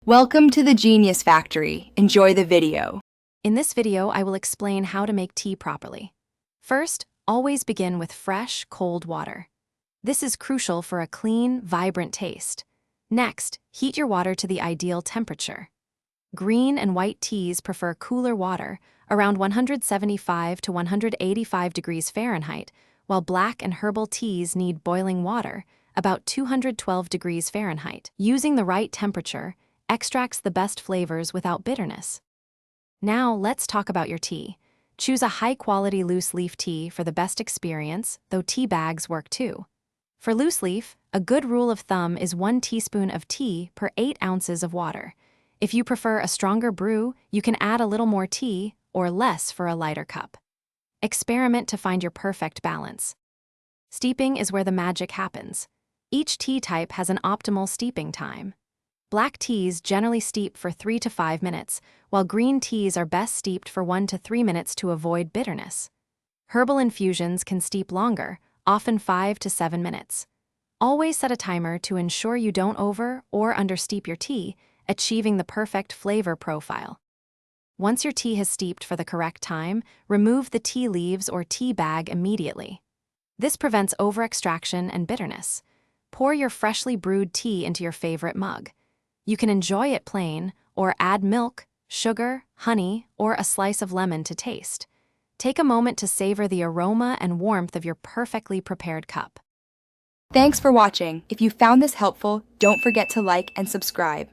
Welcome to the Genius Factory. Enjoy the video. In this video, I will explain how to make tea properly. First, always begin with fresh, cold water. This is crucial for a clean, vibrant taste. Next, heat your water to the ideal temperature. Green and white teas prefer cooler water, around 175 to 185 degrees Fahrenheit, while black and herbal teas need boiling water, about 212 degrees Fahrenheit. Using the right temperature extracts the best flavors without bitterness. Now, let's talk about your tea. Choose a high-quality loose-leaf tea for the best experience, though tea bags work too. For loose leaf, a good rule of thumb is 1 teaspoon of tea per 8 ounces of water. If you prefer a stronger brew, you can add a little more tea or less for a lighter cup. Experiment to find your perfect balance. Steeping is where the magic happens. Each tea type has an optimal steeping time. Black teas generally steep for 3 to 5 minutes, while green teas are best steeped for 1 to 3 minutes to avoid bitterness. Herbal infusions can steep longer, often 5 to 7 minutes. Always set a timer to ensure you don't over or understeep your tea, achieving the perfect flavor profile. Once your tea has steeped for the correct time, remove the tea leaves or tea bag immediately. This prevents over-extraction and bitterness. Pour your freshly brewed tea into your favorite mug. You can enjoy it plain, or add milk, sugar, honey, or a slice of lemon to taste. Take a moment to savor the aroma and warmth of your perfectly prepared cup. Thanks for watching. If you found this helpful, don't forget to like and subscribe.